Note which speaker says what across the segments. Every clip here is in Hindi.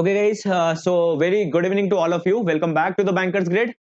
Speaker 1: Okay guys, so very good evening to all of you. Welcome back to the Bankers Grid.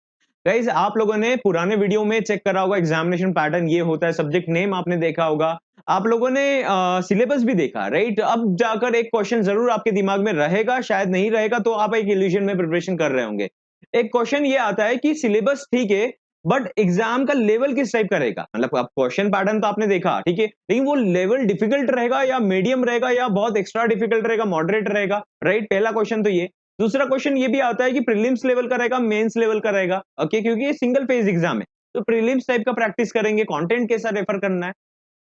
Speaker 1: Guys, आप लोगों ने पुराने वीडियो में चेक करा होगा, एग्जामिनेशन पैटर्न ये होता है, सब्जेक्ट नेम आपने देखा होगा, आप लोगों ने सिलेबस भी देखा, राइट? अब जाकर एक क्वेश्चन जरूर आपके दिमाग में रहेगा, शायद नहीं रहेगा तो आप एक इल्यूजन में प्रिपरेशन कर रहे होंगे। एक क्वेश्चन ये आता है कि सिलेबस ठीक है, बट एग्जाम का लेवल किस टाइप का रहेगा? मतलब आप क्वेश्चन पैटर्न तो आपने देखा, ठीक है, लेकिन वो लेवल डिफिकल्ट रहेगा या मीडियम रहेगा या बहुत एक्स्ट्रा डिफिकल्ट रहेगा, मॉडरेट रहेगा, राइट? पहला क्वेश्चन तो ये। दूसरा क्वेश्चन ये भी आता है कि प्रीलिम्स लेवल का रहेगा, मेंस लेवल का रहेगा, ओके, क्योंकि ये सिंगल फेज एग्जाम है, तो प्रीलिम्स टाइप का प्रैक्टिस करेंगे, कंटेंट कैसा रेफर करना है।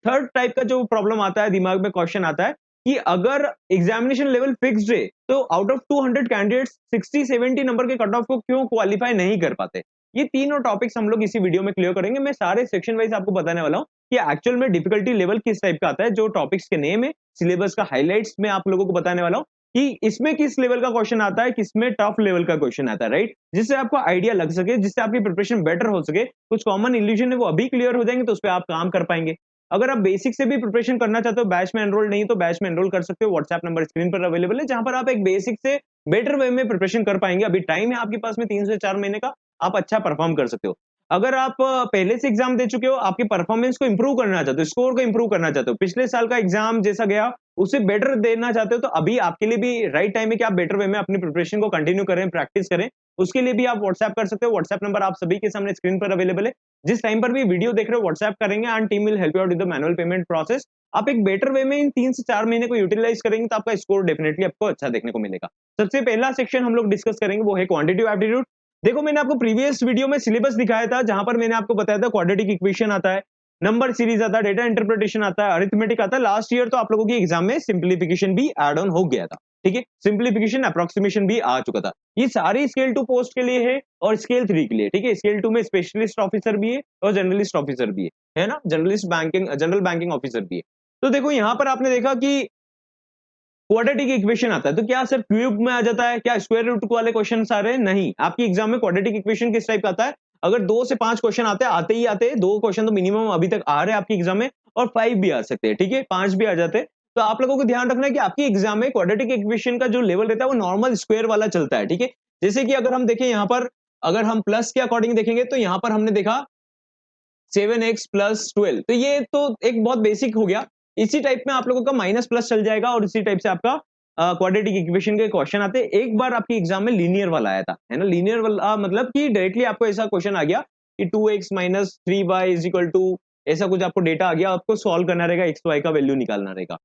Speaker 1: थर्ड टाइप का जो प्रॉब्लम आता है, दिमाग में क्वेश्चन आता है कि अगर एग्जामिनेशन लेवल फिक्स्ड है तो आउट ऑफ 200 कैंडिडेट्स 60-70 नंबर के कट ऑफ को क्यों क्वालिफाई नहीं कर पाते? ये तीनों टॉपिक्स हम लोग इसी वीडियो में क्लियर करेंगे। मैं सारे सेक्शन वाइज आपको बताने वाला हूँ कि एक्चुअल में डिफिकल्टी लेवल किस टाइप का आता है, जो टॉपिक्स के नेम है, सिलेबस का हाइलाइट्स में आप लोगों को बताने वाला हूँ कि इसमें किस लेवल का क्वेश्चन आता है, किसमें टफ लेवल का क्वेश्चन आता है, राइट? जिससे आपको आइडिया लग सके, जिससे आपकी प्रिपरेशन बेटर हो सके। कुछ कॉमन इल्यूजन है वो अभी क्लियर हो जाएंगे, तो उस पर आप काम कर पाएंगे। अगर आप बेसिक से भी प्रिपरेशन करना चाहते हो, बैच में एनरोल नहीं तो बैच में एनरोल कर सकते हो। व्हाट्सएप नंबर स्क्रीन पर अवेलेबल है, जहां पर आप एक बेसिक से बेटर वे में प्रिपरेशन कर पाएंगे। अभी टाइम है आपके पास में 3 से 4 महीने का, आप अच्छा परफॉर्म कर सकते हो। अगर आप पहले से एग्जाम दे चुके हो, आपकी परफॉर्मेंस को इंप्रूव करना चाहते हो, स्कोर को इंप्रूव करना चाहते हो, पिछले साल का एग्जाम जैसा गया उससे बेटर देना चाहते हो, तो अभी आपके लिए भी राइट टाइम है कि आप बेटर वे में अपनी प्रिपरेशन को कंटिन्यू करें, प्रैक्टिस करें। उसके लिए भी आप व्हाट्सएप कर सकते हो। व्हाट्सएप नंबर आप सभी के सामने स्क्रीन पर अवेलेबल है। जिस टाइम पर भी वीडियो देख रहे हो व्हाट्सएप करेंगे and team will help you out with the manual payment process. आप एक बेटर वे में इन 3 से 4 महीने को यूटिलाइज करेंगे तो आपका स्कोर डेफिनेटली आपको अच्छा देखने को मिलेगा। सबसे पहला सेक्शन हम लोग डिस्कस करेंगे वो है क्वांटिटेटिव एप्टीट्यूड। देखो, मैंने आपको प्रीवियस वीडियो में सिलेबस दिखाया था, जहां पर मैंने आपको बताया था क्वाड्रेटिक इक्वेशन आता है, नंबर सीरीज आता है, डेटा इंटरप्रिटेशन आता है, अरिथमेटिक आता है। लास्ट ईयर तो आप लोगों की एग्जाम में सिंप्लीफिकेशन भी एड ऑन हो गया था, ठीक है, सिंप्लीफिकेशन अप्रोक्सीमेशन भी आ चुका था। ये सारी स्केल 2 पोस्ट के लिए है और स्केल 3 के लिए, ठीक है। स्केल 2 में स्पेशलिस्ट ऑफिसर भी है और जर्नलिस्ट ऑफिसर भी है ना, journalist banking general banking officer भी है। तो देखो, यहां पर आपने देखा कि क्वाड्रेटिक इक्वेशन आता है, तो क्या सिर्फ क्यूब में आ जाता है? क्या स्क्वायर रूट वाले क्वेश्चन आ रहे हैं? नहीं, आपकी एग्जाम में क्वाड्रेटिक इक्वेशन किस टाइप का आता है? अगर 2 से 5 क्वेश्चन आते हैं, आते ही आते हैं, 2 क्वेश्चन तो मिनिमम अभी तक आ रहे हैं आपकी एग्जाम में, और 5 भी आ सकते हैं, ठीक है, 5 भी आ जाते हैं। तो आप लोगों को ध्यान रखना है कि आपकी एग्जाम में क्वाड्रेटिक इक्वेशन का जो लेवल रहता है वो नॉर्मल स्क्वायर वाला चलता है, ठीक है। जैसे कि अगर हम देखें यहाँ पर, अगर हम प्लस के अकॉर्डिंग देखेंगे तो यहाँ पर हमने देखा 7x+12, तो ये तो एक बहुत बेसिक हो गया। इसी टाइप में आप लोगों का माइनस प्लस चल जाएगा और इसी टाइप से आपका क्वाड्रेटिक इक्वेशन के क्वेश्चन आते हैं। एक बार आपकी एग्जाम में लीनियर वाला आया था, है ना, लीनियर वाला मतलब कि डायरेक्टली आपको ऐसा क्वेश्चन आ गया कि 2x-3y ऐसा कुछ आपको डेटा आ गया, आपको सॉल्व करना रहेगा, एक्स वाई का वैल्यू निकालना रहेगा।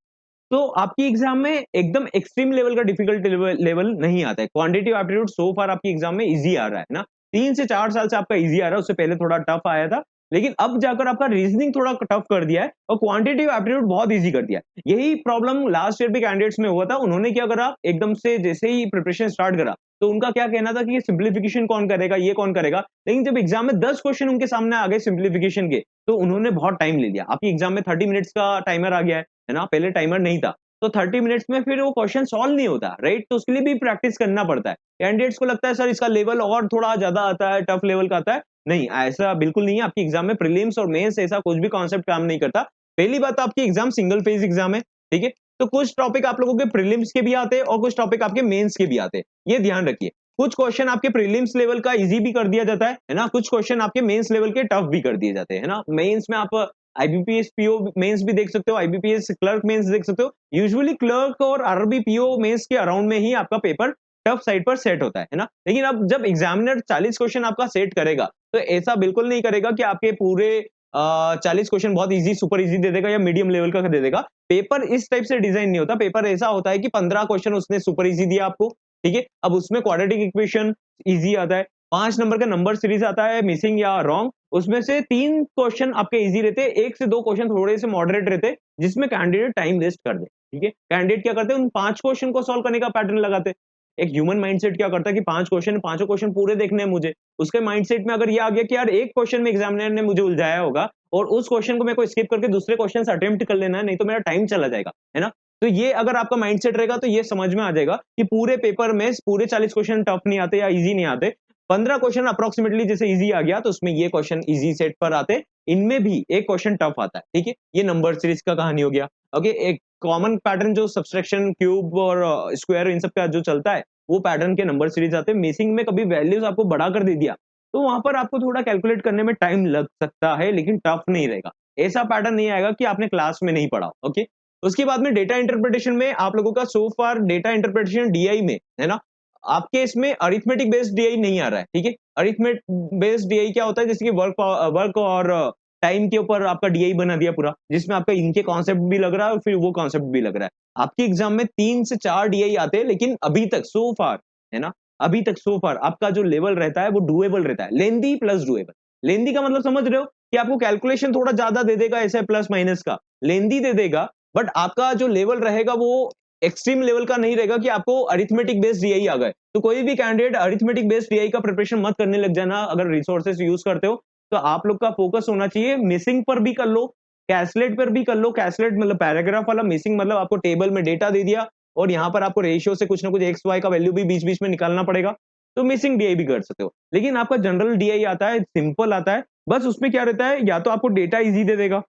Speaker 1: तो आपकी एग्जाम में एकदम एक्सट्रीम लेवल का डिफिकल्ट लेवल नहीं आता है। क्वांटिटेटिव एप्टीट्यूड सो फार आपकी एग्जाम में इजी आ रहा है ना, 3 से 4 साल से आपका इजी आ रहा है, उससे पहले थोड़ा टफ आया था, लेकिन अब जाकर आपका रीजनिंग थोड़ा टफ कर दिया है और क्वांटिटेटिव एप्टीट्यूड बहुत इजी कर दिया है। यही प्रॉब्लम लास्ट ईयर भी कैंडिडेट्स में हुआ था। उन्होंने क्या करा, एकदम से जैसे ही प्रिपरेशन स्टार्ट करा तो उनका क्या कहना था कि ये सिंप्लीफिकेशन कौन करेगा, ये कौन करेगा, लेकिन जब एग्जाम में 10 क्वेश्चन उनके सामने आ गए सिंप्लीफिकेशन के, तो उन्होंने बहुत टाइम ले लिया। आपकी एग्जाम में 30 मिनट्स का टाइमर आ गया है ना, पहले टाइमर नहीं था, तो 30 मिनट्स में फिर वो क्वेश्चन सॉल्व नहीं होता, राइट? तो उसके लिए भी प्रैक्टिस करना पड़ता है। कैंडिडेट्स को लगता है सर इसका लेवल और थोड़ा ज्यादा आता है, टफ लेवल का आता है। नहीं, ऐसा बिल्कुल नहीं है। आपकी एग्जाम में प्रीलिम्स और मेंस ऐसा कुछ भी कॉन्सेप्ट काम नहीं करता। पहली बात तो आपकी एग्जाम सिंगल फेज एग्जाम है, ठीक है, तो कुछ टॉपिक आप लोगों के प्रीलिम्स के भी आते हैं और कुछ टॉपिक आपके मेंस के भी आते हैं, ये ध्यान रखिए। कुछ क्वेश्चन आपके प्रीलिम्स लेवल का इजी भी कर दिया जाता है ना, कुछ क्वेश्चन आपके मेंस लेवल के टफ भी कर दिए जाते हैं ना। मेंस में आप आईबीपीएस पीओ मेंस भी देख सकते हो, आईबीपीएस क्लर्क मेंस देख सकते हो। यूजुअली क्लर्क और आरबी पीओ मेंस के अराउंड में ही आपका पेपर टफ साइड पर सेट होता है ना। लेकिन अब जब एग्जामिनर 40 क्वेश्चन आपका सेट करेगा तो ऐसा बिल्कुल नहीं करेगा कि आपके पूरे 40 क्वेश्चन बहुत इजी सुपर इजी दे देगा या मीडियम लेवल का दे देगा। पेपर इस टाइप से डिजाइन नहीं होता। पेपर ऐसा होता है कि 15 क्वेश्चन उसने सुपर इजी दिया आपको, ठीक है, अब उसमें क्वाड्रेटिक इक्वेशन इजी आता है, 5 नंबर का नंबर सीरीज आता है, मिसिंग या रॉन्ग, उसमें से 3 क्वेश्चन आपके इजी रहते हैं, 1 से 2 क्वेश्चन थोड़े से मॉडरेट रहते हैं, जिसमें कैंडिडेट टाइम वेस्ट कर दे, ठीक है। कैंडिडेट क्या करते हैं, उन 5 क्वेश्चन को सॉल्व करने का पैटर्न लगाते हैं। एक ह्यूमन माइंडसेट क्या करता है कि 5 क्वेश्चन, पांचों क्वेश्चन पूरे देखने हैं मुझे। उसके माइंडसेट में अगर ये आ गया कि यार एक क्वेश्चन में एग्जामिनर ने मुझे उलझाया होगा और उस क्वेश्चन को मेरे को स्किप करके दूसरे क्वेश्चन अटेम्प्ट कर लेना है, नहीं तो मेरा टाइम चला जाएगा, है ना। तो ये अगर आपका माइंडसेट रहेगा तो ये समझ में आ जाएगा कि पूरे पेपर में पूरे 40 क्वेश्चन टफ नहीं आते या इजी नहीं आते। 15 क्वेश्चन अप्रोक्सीमेटली जैसे इजी आ गया तो उसमें ये क्वेश्चन इजी सेट पर आते, इनमें भी एक क्वेश्चन टफ आता है, ठीक है। ये नंबर सीरीज का कहानी हो गया। ओके, एक कॉमन पैटर्न जो सब्सट्रैक्शन, क्यूब और स्क्वायर इन सब का जो चलता है, वो पैटर्न के नंबर सीरीज आते हैं। मिसिंग में कभी वैल्यूज आपको बढ़ा कर दे दिया, तो वहां पर आपको थोड़ा कैलकुलेट करने में टाइम लग सकता है, लेकिन टफ नहीं रहेगा। ऐसा पैटर्न नहीं आएगा कि आपने क्लास में नहीं पढ़ा। ओके, उसके बाद में डेटा इंटरप्रिटेशन में आप लोगों का सो फार डेटा इंटरप्रिटेशन डीआई में है ना, आपके इसमें अरिथमेटिक बेस्ड डीआई नहीं आ रहा है। ठीक है, अरिथमेटिक बेस्ड डीआई क्या होता है, जैसे कि वर्क और टाइम के ऊपर आपका डीआई बना दिया पूरा, जिसमें आपका इनके कॉन्सेप्ट भी लग रहा है और फिर वो कॉन्सेप्ट भी लग रहा है। आपके एग्जाम में 3 से 4 डीआई आते हैं, लेकिन अभी तक सो फार है ना, अभी तक सो फार आपका जो लेवल रहता है वो डुएबल रहता है। लेंदी प्लस डुएबल। लेंदी का मतलब समझ रहे हो कि आपको कैलकुलेशन थोड़ा ज्यादा दे देगा, ऐसे प्लस माइनस का लेंदी दे देगा, बट आपका जो लेवल रहेगा वो एक्सट्रीम लेवल का नहीं रहेगा कि आपको अरिथमेटिक बेस्ड डीआई आ गए। तो कोई भी कैंडिडेट अरिथमेटिक बेस्ड डीआई का प्रिपरेशन मत करने लग जाना। अगर रिसोर्सेज यूज करते हो तो आप लोग का फोकस होना चाहिए मिसिंग पर भी कर लो, कैसलेट पर भी कर लो। कैसलेट मतलब पैराग्राफ वाला, मिसिंग मतलब आपको टेबल में डेटा दे दिया और यहाँ पर आपको रेशियो से कुछ ना कुछ एक्स वाई का वैल्यू भी बीच बीच में निकालना पड़ेगा, तो मिसिंग डीआई भी कर सकते हो। लेकिन आपका जनरल डीआई आता है, सिंपल आता है, बस उसमें क्या रहता है, या तो आपको डेटा इजी दे देगा,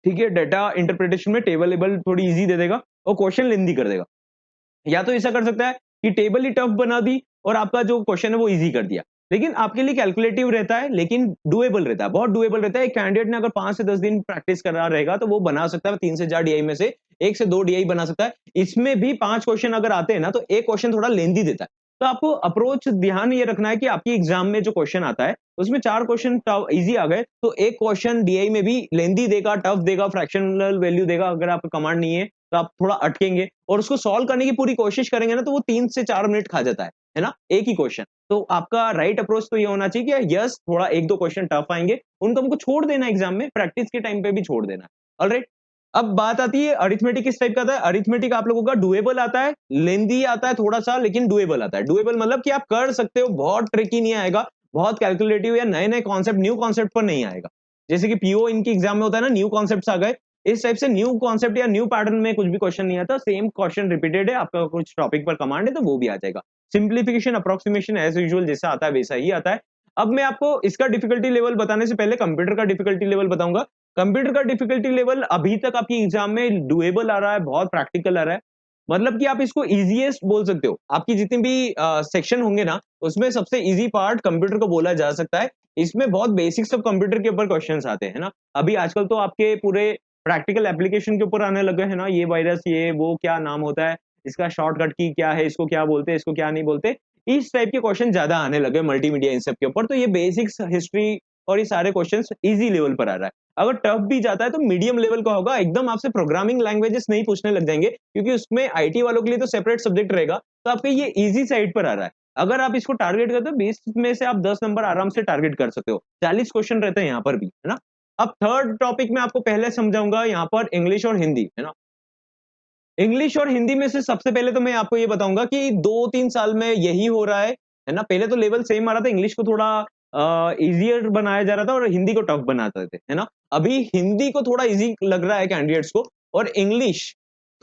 Speaker 1: ठीक है, डेटा इंटरप्रिटेशन में टेबल लेबल थोड़ी इजी दे देगा और क्वेश्चन लेंदी कर देगा। या तो ऐसा कर सकता है कि टेबल ही टफ बना दी और आपका जो क्वेश्चन है वो इजी कर दिया। लेकिन आपके लिए कैलकुलेटिव रहता है, लेकिन डुएबल रहता है, बहुत डुएबल रहता है। एक कैंडिडेट ने अगर 5 से 10 दिन प्रैक्टिस कर रहा रहेगा तो वो बना सकता है 3 से 4 डीआई में से 1 से 2 डीआई बना सकता है। इसमें भी 5 क्वेश्चन अगर आते हैं ना, तो एक क्वेश्चन थोड़ा लेंदी देता है। तो आपको अप्रोच ध्यान ये रखना है कि आपकी एग्जाम में जो क्वेश्चन आता है उसमें 4 क्वेश्चन इजी आ गए, तो एक क्वेश्चन डीआई में भी लेंदी देगा, टफ देगा, फ्रैक्शनल वैल्यू देगा। अगर आपका कमांड नहीं है तो आप थोड़ा अटकेंगे और उसको सॉल्व करने की पूरी कोशिश करेंगे ना, तो वो 3 से 4 मिनट खा जाता है ना? एक ही क्वेश्चन। तो आपका राइट अप्रोच तो ये होना चाहिए कि यस, थोड़ा 1-2 क्वेश्चन टफ आएँगे, उनको हमको छोड़ देना है एग्जाम में, प्रैक्टिस के टाइम पे भी छोड़ देना है। ऑलराइट? अब बात आती है अरिथमेटिक किस टाइप का आता है? अरिथमेटिक आप लोगों का डुएबल आता है, लेंदी आता है थोड़ा-सा, लेकिन डुएबल आता है। डुएबल मतलब कि आप कर सकते हो, बहुत ट्रिकी नहीं आएगा, बहुत कैलकुलेटिव या नए-नए कॉन्सेप्ट, न्यू कॉन्सेप्ट पर नहीं आएगा। जैसे कि पीओ इनकी एग्जाम में होता है ना, न्यू कॉन्सेप्ट्स आ गए, इस टाइप से न्यू कॉन्सेप्ट या न्यू पैटर्न में कुछ भी क्वेश्चन नहीं आता, सेम क्वेश्चन रिपीटेड है, आपका कुछ टॉपिक पर कमांड है तो वो भी आ जाएगा। सिंप्लीफिकेशन, अप्रोक्सीमेशन एज़ यूजुअल जैसा आता है वैसा ही आता है। अब मैं आपको इसका डिफिकल्टी लेवल बताने से पहले कंप्यूटर का डिफिकल्टी लेवल बताऊंगा। कंप्यूटर का डिफिकल्टी लेवल अभी तक आपकी एग्जाम में डुएबल आ रहा है, बहुत प्रैक्टिकल आ रहा है। मतलब कि आप इसको ईजीएस्ट बोल सकते हो। आपकी जितनी भी सेक्शन होंगे ना, उसमें सबसे ईजी पार्ट कंप्यूटर को बोला जा सकता है। इसमें बहुत बेसिक्स ऑफ कंप्यूटर के ऊपर क्वेश्चंस आते हैं ना। अभी आजकल तो आपके पूरे प्रैक्टिकल एप्लीकेशन के ऊपर आने लगे हैं ना, ये वायरस, ये वो क्या नाम होता है, इसका शॉर्टकट की क्या है, इसको क्या बोलते हैं, इसको क्या नहीं बोलते। इस टाइप के क्वेश्चन ज्यादा आने लगे मल्टीमीडिया इन सब के ऊपर, तो ये बेसिक्स हिस्ट्री और ये सारे क्वेश्चंस इजी लेवल पर आ रहा है। अगर टफ भी जाता है तो मीडियम लेवल का होगा, एकदम आपसे प्रोग्रामिंग लैंग्वेजेस नहीं पूछने लग जाएंगे, क्योंकि उसमें आईटी वालों के लिए तो सेपरेट सब्जेक्ट रहेगा, तो आपके ये इजी साइड पर आ रहा है। अगर आप इसको टारगेट करते हो 20 में से आप 10 नंबर आराम से टारगेट कर सकते हो। 40 क्वेश्चन रहते हैं यहाँ पर भी, है ना। अब थर्ड टॉपिक में आपको पहले समझाऊंगा यहाँ पर इंग्लिश और हिंदी, है ना। इंग्लिश और हिंदी में से सबसे पहले तो मैं आपको ये बताऊंगा कि 2-3 साल में यही हो रहा है ना। पहले तो लेवल सेम आ रहा था, इंग्लिश को थोड़ा इजियर बनाया जा रहा था और हिंदी को टफ बनाते थे, है ना। अभी हिंदी को थोड़ा इजी लग रहा है कैंडिडेट्स को और इंग्लिश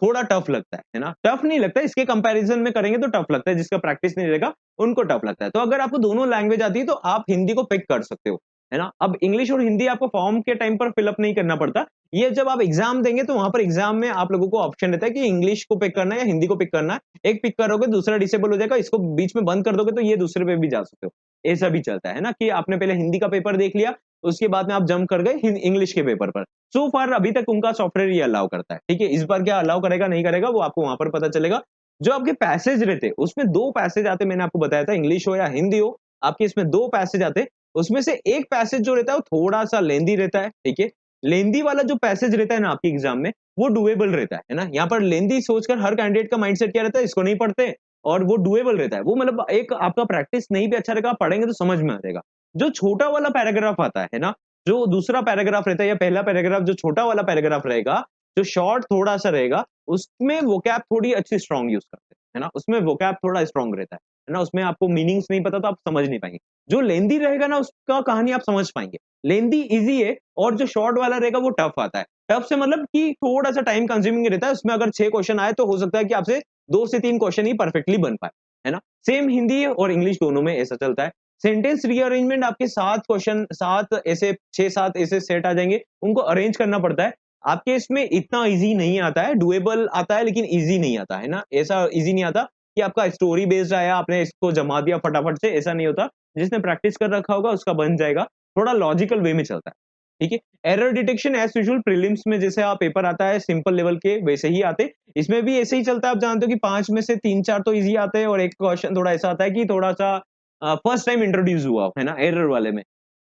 Speaker 1: थोड़ा टफ लगता है ना। टफ नहीं लगता, इसके कंपैरिजन में करेंगे तो टफ लगता है, जिसका प्रैक्टिस नहीं रहेगा उनको टफ लगता है। तो अगर आपको दोनों लैंग्वेज आती है तो आप हिंदी को पिक कर सकते हो, है ना। अब इंग्लिश और हिंदी आपको फॉर्म के टाइम पर फिलअप नहीं करना पड़ता, ये जब आप एग्जाम देंगे तो वहां पर एग्जाम में आप लोगों को ऑप्शन रहता है कि इंग्लिश को पिक करना है या हिंदी को पिक करना है। एक पिक करोगे दूसरा डिसेबल हो जाएगा, इसको बीच में बंद कर दोगे तो ये दूसरे पे भी जा सकते हो। ऐसा भी चलता है ना, कि आपने पहले हिंदी का पेपर देख लिया, उसके बाद में आप जंप कर गए इंग्लिश के पेपर पर। सो फार अभी तक उनका सॉफ्टवेयर ये अलाउ करता है, ठीक है। इस बार क्या अलाउ करेगा नहीं करेगा वो आपको वहां पर पता चलेगा। जो आपके पैसेज रहते हैं उसमें 2 पैसेज आते, मैंने आपको बताया था, इंग्लिश हो या हिंदी हो, आपके इसमें 2 पैसेज आते। उसमें से एक पैसेज जो रहता है वो थोड़ा सा लेंदी रहता है, ठीक है। लेंदी वाला जो पैसेज रहता है ना आपके एग्जाम में, वो डुएबल रहता है ना। यहाँ पर लेंदी सोचकर हर कैंडिडेट का माइंडसेट क्या रहता है, इसको नहीं पढ़ते, और वो डुएबल रहता है। वो मतलब एक आपका प्रैक्टिस नहीं भी अच्छा रहेगा, पढ़ेंगे तो समझ में आ जाएगा। जो छोटा वाला पैराग्राफ आता है ना, जो दूसरा पैराग्राफ रहता है या पहला पैराग्राफ, जो छोटा वाला पैराग्राफ रहेगा, जो शॉर्ट थोड़ा सा रहेगा, उसमें वोकैब थोड़ी अच्छी स्ट्रॉन्ग यूज करते हैं, है ना। उसमें वोकैब थोड़ा स्ट्रॉन्ग रहता है ना। उसमें आपको मीनिंग्स नहीं पता तो आप समझ नहीं पाएंगे। जो लेंदी रहेगा ना उसका कहानी आप समझ पाएंगे। लेंदी इजी है और जो शॉर्ट वाला रहेगा वो टफ आता है। टफ से मतलब कि थोड़ा सा टाइम कंज्यूमिंग रहता है, उसमें अगर 6 क्वेश्चन आए तो हो सकता है कि आपसे 2 से 3 क्वेश्चन ही परफेक्टली बन पाए, है ना। सेम हिंदी और इंग्लिश दोनों में ऐसा चलता है। सेंटेंस रीअरेंजमेंट आपके 7 क्वेश्चन, 7 ऐसे 6-7 ऐसे सेट आ जाएंगे, उनको अरेंज करना पड़ता है। आपके इसमें इतना ईज़ी नहीं आता है, डुएबल आता है लेकिन ईज़ी नहीं आता है ना, ऐसा ईज़ी नहीं आता। कि आपका स्टोरी बेस्ड आया, आपने इसको जमा दिया फटाफट से, ऐसा नहीं होता। जिसने प्रैक्टिस कर रखा होगा उसका बन जाएगा, थोड़ा लॉजिकल वे में चलता है, ठीक है? Error detection as usual prelims में जैसे पेपर आता है सिंपल लेवल के वैसे ही आते, इसमें भी ऐसे ही चलता है। आप जानते हो कि 5 में से 3-4 तो ईज़ी आते हैं और एक क्वेश्चन थोड़ा ऐसा आता है कि थोड़ा-सा फर्स्ट टाइम इंट्रोड्यूस हुआ, है ना? एरर वाले में,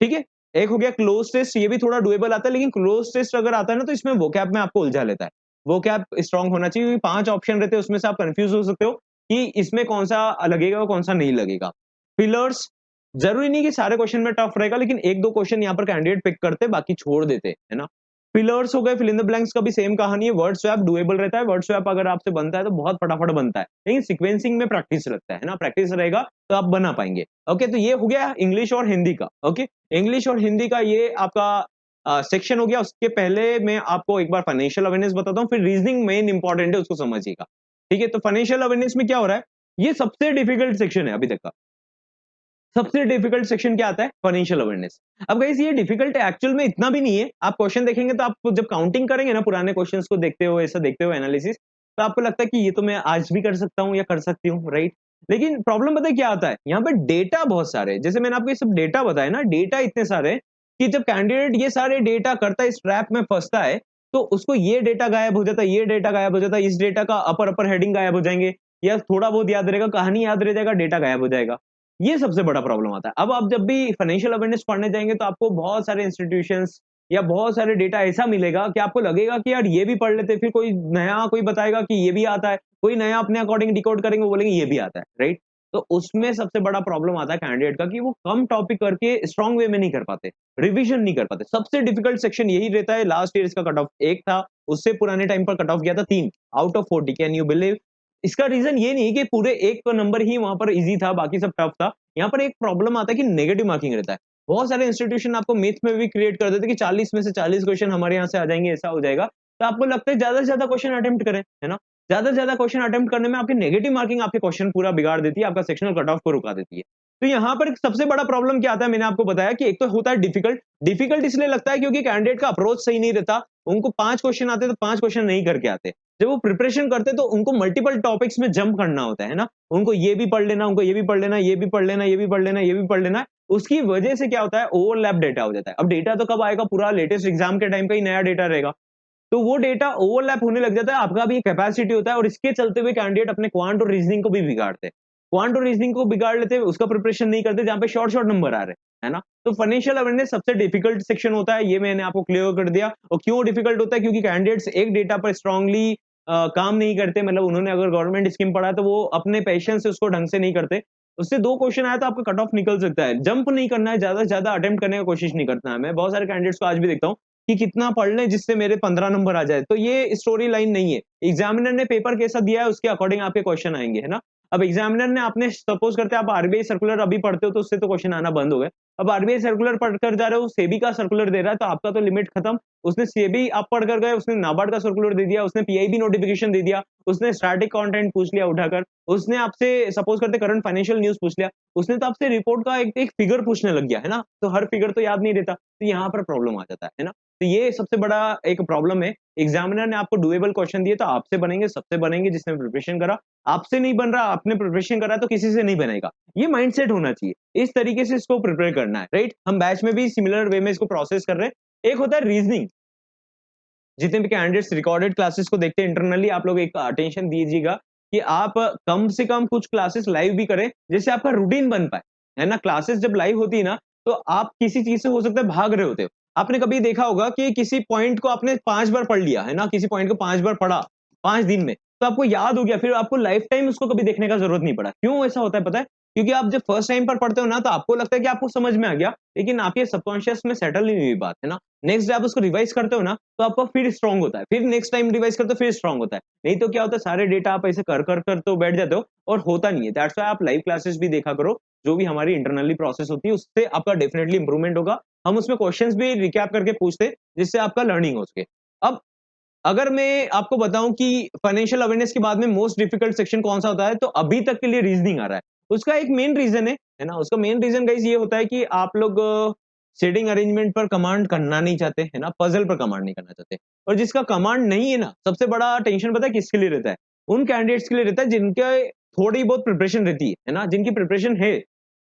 Speaker 1: ठीक है? एक हो गया क्लोज़ टेस्ट, ये भी थोड़ा डुएबल आता है, लेकिन क्लोज़ टेस्ट अगर आता है ना तो इसमें वोकैब में आपको उलझा लेता है। वोकैब स्ट्रॉन्ग होना चाहिए, क्योंकि 5 ऑप्शन रहते हैं, उसमें से आप कन्फ्यूज़ हो सकते हो कि इसमें कौन-सा लगेगा और कौन-सा नहीं लगेगा। फिलर्स, ज़रूरी नहीं कि सारे क्वेश्चन में टफ रहेगा, लेकिन 1-2 क्वेश्चन यहाँ पर कैंडिडेट पिक करते हैं, बाकी छोड़ देते हैं, है ना? फिलर्स हो गए, फिल इन द ब्लैंक्स का भी सेम कहानी है, वर्ड स्वैप डुएबल रहता है, वर्ड स्वैप अगर आपसे बनता है तो बहुत फटाफट बनता है, लेकिन सीक्वेंसिंग में प्रैक्टिस लगता है ना? प्रैक्टिस रहेगा तो आप बना पाएँगे। ओके, तो ये हो गया इंग्लिश और हिंदी का, ओके? इंग्लिश और हिंदी का ये आपका सेक्शन हो गया। उसके पहले मैं आपको एक बार फाइनेंशियल अवेयरनेस बताता हूँ, फिर रीजनिंग मेन इंपॉर्टेंट है, उसको समझिएगा, ठीक है? तो फाइनेंशियल अवेयरनेस में क्या हो रहा है, ये सबसे डिफिकल्ट सेक्शन है अभी तक का। सबसे डिफिकल्ट सेक्शन क्या आता है? Financial awareness. अब गाइस ये डिफिकल्ट एक्चुअल में इतना भी नहीं है। आप क्वेश्चन देखेंगे तो आप जब काउंटिंग करेंगे ना पुराने क्वेश्चंस को देखते हो, ऐसा देखते हो एनालिसिस, तो आपको लगता है कि ये तो मैं आज भी कर सकता हूँ या कर सकती हूँ, राइट? लेकिन प्रॉब्लम पता है क्या आता है? यहाँ पे डेटा बहुत सारे हैं। जैसे मैंने आपको ये सब डेटा बताया ना, डेटा इतने सारे हैं कि जब कैंडिडेट ये सारे डेटा करता है, इस ट्रैप में फँसता है, तो उसको ये डेटा गायब हो जाता है, ये डेटा गायब हो जाता है, इस डेटा का अपर हेडिंग गायब हो जाएँगे, या थोड़ा बहुत याद रहेगा, कहानी याद रह जाएगा, डेटा गायब हो जाएगा। ये सबसे बड़ा प्रॉब्लम आता है। अब आप जब भी फाइनेंशियल अवेयरनेस पढ़ने जाएँगे तो आपको बहुत सारे इंस्टीट्यूशंस या बहुत सारे डेटा ऐसा मिलेगा कि आपको लगेगा कि यार ये भी पढ़ लेते, फिर कोई नया कोई बताएगा कि ये भी आता है, कोई नया अपने अकॉर्डिंग डिकोड करेंगे, वो बोलेंगे ये भी आता है, राइट? तो उसमें सबसे बड़ा प्रॉब्लम आता है कैंडिडेट का कि वो कम टॉपिक करके स्ट्रॉन्ग वे में नहीं कर पाते, रिविजन नहीं कर पाते। सबसे डिफिकल्ट सेक्शन यही रहता है। लास्ट ईयर इसका कट ऑफ 1 था, उससे पुराने टाइम पर कट ऑफ गया था 3 out of 40। Can you believe? इसका रीज़न ये नहीं कि पूरे 1 नंबर ही वहाँ पर ईज़ी था, बाकी सब टफ था। यहाँ पर एक प्रॉब्लम आता है कि नेगेटिव मार्किंग रहता है। बहुत सारे इंस्टीट्यूशन आपको मिथ में भी क्रिएट कर देते हैं कि 40 में से 40 क्वेश्चन हमारे यहाँ से आ जाएँगे, ऐसा हो जाएगा। तो आपको लगता है ज़्यादा से ज़्यादा क्वेश्चन अटेम्प्ट करें, है ना? ज़्यादा से ज़्यादा क्वेश्चन अटेम्प्ट करने में आपकी नेगेटिव मार्किंग आपके क्वेश्चन पूरा बिगाड़ देती है, आपका सेक्शनल कट ऑफ को रुका देती है। तो यहाँ पर सबसे बड़ा प्रॉब्लम क्या आता है, मैंने आपको बताया कि एक तो होता है डिफिकल्ट। डिफिकल्ट इसलिए लगता है क्योंकि कैंडिडेट का अप्रोच सही नहीं रहता। उनको 5 क्वेश्चन आते तो 5 क्वेश्चन नहीं करके आते। जब वो प्रिपरेशन करते तो उनको मल्टीपल टॉपिक्स में जंप करना होता है ना? उनको ये भी पढ़ लेना, उनको ये भी पढ़ लेना, ये भी पढ़ लेना, ये भी पढ़ लेना, ये भी पढ़ लेना। उसकी वजह से क्या होता है, ओवरलैप डेटा हो जाता है। अब डेटा तो कब आएगा, पूरा लेटेस्ट एग्जाम के टाइम का ही नया डेटा रहेगा। तो वो डेटा ओवरलैप होने लग जाता है, आपका भी कैपेसिटी होता है और इसके चलते हुए कैंडिडेट अपने क्वांट और रीजनिंग को भी बिगाड़ते हैं। क्वांट और रीजनिंग को बिगाड़ लेते हैं, उसका प्रिपरेशन नहीं करते जहाँ पे शॉर्ट नंबर आ रहे हैं, है ना? तो फाइनेंशियल अवेयरनेस सबसे डिफिकल्ट सेक्शन होता है, ये मैंने आपको क्लियर कर दिया। और क्यों डिफिकल्ट होता है, क्योंकि कैंडिडेट्स एक डेटा पर स्ट्रांगली काम नहीं करते। मतलब उन्होंने अगर गवर्नमेंट स्कीम पढ़ा है तो वो अपने पैशन से उसको ढंग से नहीं करते। उससे 2 क्वेश्चन आया तो आपका कट ऑफ निकल सकता है। जंप नहीं करना है, ज़्यादा से ज़्यादा अटेम्प्ट करने का कोशिश नहीं करना है। मैं बहुत सारे कैंडिडेट्स को आज भी देखता हूँ कि कितना पढ़ लें जिससे मेरे 15 नंबर आ जाए। तो ये स्टोरी लाइन नहीं है। एग्जामिनर ने पेपर कैसा दिया है उसके अकॉर्डिंग आपके क्वेश्चन आएँगे, है ना? अब एग्जामिनर ने आपने सपोज़ करते हैं आप आरबीआई सर्कुलर अभी पढ़ते हो तो उससे तो क्वेश्चन आना बंद हो गए। अब आरबीआई सर्कुलर पढ़कर जा रहे हो, सेबी का सर्कुलर दे रहा है तो आपका तो लिमिट खत्म। उसने सेबी आप पढ़ कर गए, उसने नाबार्ड का सर्कुलर दे दिया, उसने पीआईबी नोटिफिकेशन दे दिया, उसने स्टैटिक कंटेंट पूछ लिया उठाकर, उसने आपसे सपोज़ करते करंट फाइनेंशियल न्यूज़ पूछ लिया, उसने तो आपसे रिपोर्ट का एक एक फिगर पूछने लग गया, है ना? तो हर फिगर तो याद नहीं रहता, तो यहाँ पर प्रॉब्लम आ जाता है ना? तो ये सबसे बड़ा एक प्रॉब्लम है। एग्जामिनर ने आपको डुएबल क्वेश्चन दिए तो आपसे बनेंगे, सबसे बनेंगे जिसने प्रिपरेशन करा। आपसे नहीं बन रहा, आपने प्रिपरेशन करा तो किसी से नहीं बनेगा। ये माइंडसेट होना चाहिए। इस तरीके से इसको प्रिपेयर करना है, राइट? हम बैच में भी सिमिलर वे में इसको प्रोसेस कर रहे हैं। एक होता है रीजनिंग। जितने भी कैंडिडेट्स रिकॉर्डेड क्लासेस को देखते हैं इंटरनली, आप लोग एक अटेंशन दीजिएगा कि आप कम से कम कुछ क्लासेस लाइव भी करें, जिससे आपका रूटीन बन पाए, है ना? क्लासेस जब लाइव होती है ना, तो आप किसी चीज़ से हो सकता है भाग रहे होते हो। आपने कभी देखा होगा कि किसी पॉइंट को आपने 5 बार पढ़ लिया, है ना? किसी पॉइंट को 5 बार पढ़ा, 5 दिन में, तो आपको याद हो गया, फिर आपको लाइफ टाइम उसको कभी देखने का ज़रूरत नहीं पड़ा। क्यों ऐसा होता है पता है? क्योंकि आप जब फर्स्ट टाइम पर पढ़ते हो ना, तो आपको लगता है कि आपको समझ में आ गया, लेकिन आपके सबकॉन्शियस में सेटल नहीं हुई बात, है ना? नेक्स्ट डे आप उसको रिवाइज करते हो ना, तो आपका फिर स्ट्रॉन्ग होता है। फिर नेक्स्ट टाइम रिवाइज करते हो, फिर स्ट्रॉन्ग होता है। नहीं तो क्या होता है, सारे डेटा आप ऐसे कर तो बैठ जाते हो और होता नहीं है। दैट्स व्हाई आप लाइव क्लासेस भी देखा करो, जो भी हमारी इंटरनली प्रोसेस होती है, उससे आपका डेफिनिटली इंप्रूवमेंट होगा। हम उसमें क्वेश्चंस भी रिकैप करके पूछते हैं, जिससे आपका लर्निंग हो सके। अब अगर मैं आपको बताऊं कि फाइनेंशियल अवेयरनेस के बाद में मोस्ट डिफिकल्ट सेक्शन कौन सा होता है, तो अभी तक के लिए रीजनिंग आ रहा है। उसका एक मेन रीजन है ना? उसका मेन रीजन गाइस ये होता है कि आप लोग सीटिंग अरेंजमेंट पर कमांड करना नहीं चाहते, है ना? पजल पर कमांड नहीं करना चाहते। और जिसका कमांड नहीं है ना, सबसे बड़ा टेंशन पता है किसके लिए रहता है? उन कैंडिडेट्स के लिए रहता है जिनके थोड़ी बहुत प्रिपरेशन रहती है ना? जिनकी प्रिपरेशन है,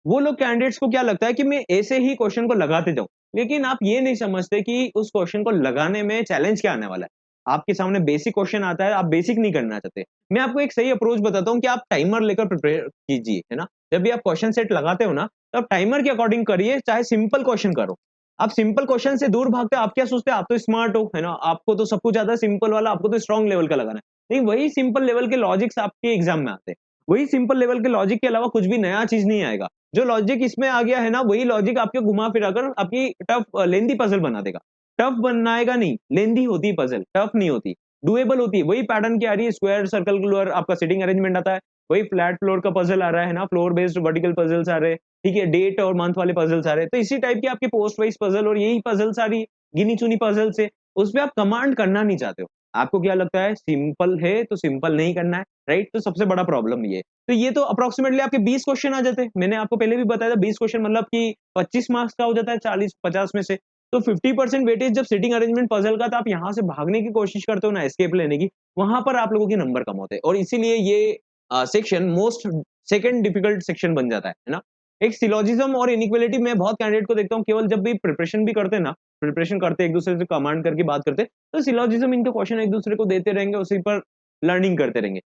Speaker 1: वो लोग कैंडिडेट्स को क्या लगता है कि मैं ऐसे ही क्वेश्चन को लगाते जाऊँ। लेकिन आप ये नहीं समझते कि उस क्वेश्चन को लगाने में चैलेंज क्या आने वाला है। आपके सामने बेसिक क्वेश्चन आता है, आप बेसिक नहीं करना चाहते। मैं आपको एक सही अप्रोच बताता हूँ कि आप टाइमर लेकर प्रिपेयर कीजिए, है ना? जब भी आप क्वेश्चन सेट लगाते हो ना, तो आप टाइमर के अकॉर्डिंग करिए, चाहे सिंपल क्वेश्चन करो। आप सिंपल क्वेश्चन से दूर भागते हो, आप क्या सोचते हो आप तो स्मार्ट हो, है ना? आपको तो सब कुछ आता है सिंपल वाला, आपको तो स्ट्रॉन्ग लेवल का लगाना है। नहीं, वही सिंपल लेवल के लॉजिक्स आपके एग्जाम में आते हैं। वही सिंपल लेवल के लॉजिक के अलावा कुछ भी नया चीज़ नहीं आएगा। जो लॉजिक इसमें आ गया है ना, वही लॉजिक आपको घुमा-फिरा कर आपकी टफ लेंथी पज़ल बना देगा। टफ बनाएगा नहीं, लेंथी होती है पज़ल, टफ नहीं होती। डूएबल होती है, वही पैटर्न की आ रही है, स्क्वायर, सर्कल, आपका सिटिंग अरेंजमेंट आता है, वही फ्लैट फ्लोर का पज़ल आ रहा है ना, फ्लोर बेस्ड वर्टिकल पज़ल्स आ रहे हैं, ठीक है? डेट और मंथ वाले पज़ल्स आ रहे हैं। तो इसी टाइप की आपकी पोस्ट वाइज़ पज़ल और यही पज़ल सारी गिनी-चुनी पज़ल्स है, उसपे आप कमांड करना नहीं चाहते हो। आपको क्या लगता है सिंपल है, तो सिंपल नहीं करना है, राइट? तो सबसे बड़ा प्रॉब्लम ये है। तो ये तो अप्रॉक्सिमेटली आपके 20 क्वेश्चन आ जाते हैं। मैंने आपको पहले भी बताया था 20 क्वेश्चन मतलब कि 25 मार्क्स का हो जाता है 40-50 में से। तो 50% वेटेज जब सिटिंग अरेंजमेंट पज़ल का, तो आप यहाँ से भागने की कोशिश करते हो ना एस्केप लेने की, वहाँ पर आप लोगों के नंबर कम होते हैं और इसीलिए ये section most second difficult section बन जाता है ना? एक सिलोजिज्म और इनेक्वालिटी मैं बहुत कैंडिडेट को देखता हूँ केवल जब भी प्रिपरेशन भी करते हैं ना, प्रिपरेशन करते हैं एक-दूसरे से कमांड करके बात करते हैं, तो सिलोजिज्म इनके क्वेश्चन एक-दूसरे को देते रहेंगे, उसी पर लर्निंग करते रहेंगे।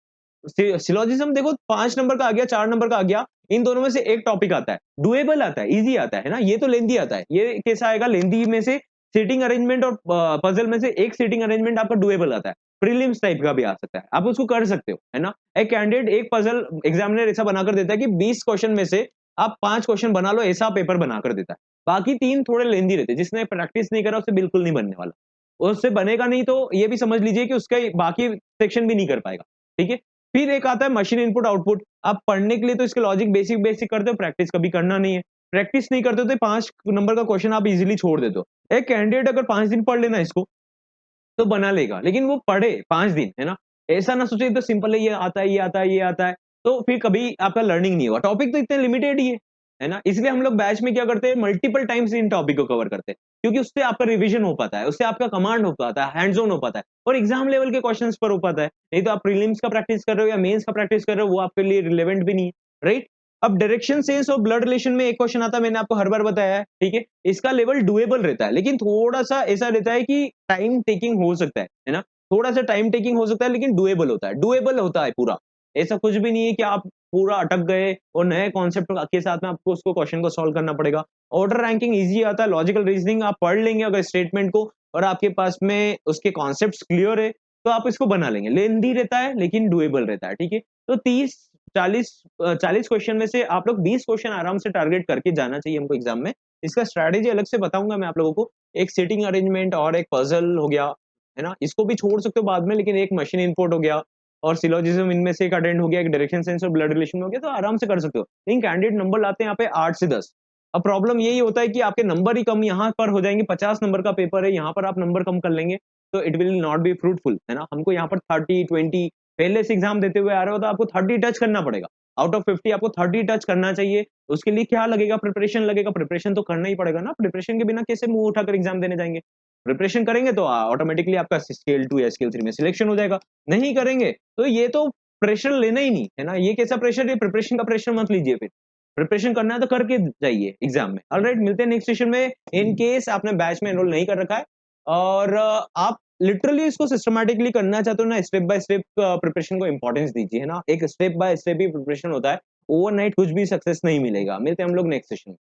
Speaker 1: सिलोजिज्म देखो 5 नंबर का आ गया, 4 नंबर का आ गया, इन दोनों में से एक टॉपिक आता है, डूएबल आता है, ईज़ी आता है ना? ये तो लेंथी आता है। ये कैसा आएगा लेंथी में से सीटिंग अरेंजमेंट और पज़ल में से एक सीटिंग अरेंजमेंट आपका डूएबल आता है। प्रीलिम्स टाइप का भी आ सकता है। आप उसको कर सकते हो, है ना? एक कैंडिडेट एक पज़ल एग्जामिनर ऐसा बनाकर देता है कि 20 क्वेश्चन में से आप 5 क्वेश्चन बना लो, ऐसा पेपर बनाकर देता है। बाकी 3 थोड़े लेंथी रहते हैं, जिसने प्रैक्टिस नहीं करा उससे बिल्कुल नहीं बनने वाला। और उससे बनेगा नहीं तो ये भी समझ लीजिए कि उसका बाकी सेक्शन भी नहीं कर पाएगा, ठीक है? फिर एक आता है मशीन इनपुट आउटपुट। आप पढ़ने के लिए तो इसके लॉजिक बेसिक बेसिक करते हो, प्रैक्टिस कभी करना नहीं है। प्रैक्टिस नहीं करते हो तो 5 नंबर का क्वेश्चन आप इज़िली छोड़ देते हो। एक कैंडिडेट अगर 5 दिन पढ़ लेना इसको, तो बना लेगा, लेकिन वो पढ़े 5 दिन, है ना? ऐसा ना सोचे ये तो सिंपल है, ये आता है, ये आता है, ये आता है, तो फिर कभी आपका लर्निंग नहीं होगा। टॉपिक तो इतने लिमिटेड ही है ना? इसलिए हम लोग बैच में क्या करते हैं मल्टीपल टाइम्स इन टॉपिक को कवर करते हैं, क्योंकि उससे आपका रिवीजन हो पाता है, उससे आपका कमांड हो पाता है, हैंड्स ऑन हो पाता है और एग्जाम लेवल के क्वेश्चंस पर हो पाता है। नहीं तो आप प्रीलिम्स का प्रैक्टिस कर रहे हो या मेंस का प्रैक्टिस कर रहे हो, वो आपके लिए रिलेवेंट भी नहीं है, राइट? अब डायरेक्शन सेंस और ब्लड रिलेशन में एक क्वेश्चन आता है, मैंने आपको हर बार बताया है, ठीक है? इसका लेवल डुएबल रहता है, लेकिन थोड़ा-सा ऐसा रहता है कि टाइम टेकिंग हो सकता है ना? थोड़ा-सा टाइम टेकिंग हो सकता है लेकिन डुएबल होता है पूरा। ऐसा कुछ भी नहीं है कि आप पूरा अटक गए और नए कॉन्सेप्ट के साथ में आपको उसको क्वेश्चन को सॉल्व करना पड़ेगा। ऑर्डर रैंकिंग ईज़ी आता है, लॉजिकल रीजनिंग आप पढ़ लेंगे अगर स्टेटमेंट को और आपके पास में उसके कॉन्सेप्ट्स क्लियर है, तो आप इसको बना लेंगे। लेंथी रहता है लेकिन डुएबल रहता है, ठीक है? तो 40 क्वेश्चन में से आप लोग 20 क्वेश्चन आराम से टारगेट करके जाना चाहिए हमको एग्ज़ाम में। इसका स्ट्रैटेजी अलग से बताऊँगा मैं आप लोगों को। एक सीटिंग अरेंजमेंट और एक पज़ल हो गया, है ना? इसको भी छोड़ सकते हो बाद में लेकिन एक मशीन इनपुट हो गया और सिलोजिज्म इनमें से एक अटेंड हो गया, एक डायरेक्शन सेंस और ब्लड रिलेशन हो गया, तो आराम से कर सकते हो। लेकिन कैंडिडेट नंबर लाते हैं यहाँ पे 8 से 10। अब प्रॉब्लम यही होता है कि आपके नंबर ही कम यहाँ पर हो जाएँगे, 50 नंबर का पेपर है, यहाँ पर आप नंबर कम कर लेंगे, तो it will not be fruitful, है ना? हमको यहाँ पर 30, 20 पहले से एग्ज़ाम देते हुए आ रहे हो तो आपको 30 टच करना पड़ेगा। आउट ऑफ 50 आपको 30 टच करना चाहिए। उसके लिए क्या लगेगा? प्रिपरेशन लगेगा, प्रिपरेशन तो करना ही पड़ेगा ना, प्रिपरेशन के बिना कैसे मुँह उठाकर एग्ज़ाम देने जाएँगे? प्रिपरेशन करेंगे तो ऑटोमैटिकली आपका स्केल 2 या स्केल 3 में सिलेक्शन हो जाएगा। नहीं करेंगे, तो ये तो प्रेशर लेना ही नहीं, है ना? ये कैसा प्रेशर है? प्रिपरेशन का प्रेशर मत लीजिए फिर। प्रिपरेशन करना है तो करके जाइए एग्ज़ाम में। ऑलराइट मिलते हैं नेक्स्ट सेशन में। इन केस आपने बैच में एनरोल नहीं कर रखा है और आप लिटरली इसको सिस्टमैटिकली करना चाहते हो ना, स्टेप बाय स्टेप प्रिपरेशन को इम्पोर्टेंस दीजिए, है ना? एक step by step he preparation होता है। ओवरनाइट कुछ भी सक्सेस नहीं मिलेगा। मिलते हैं हम लोग नेक्स्ट सेशन में।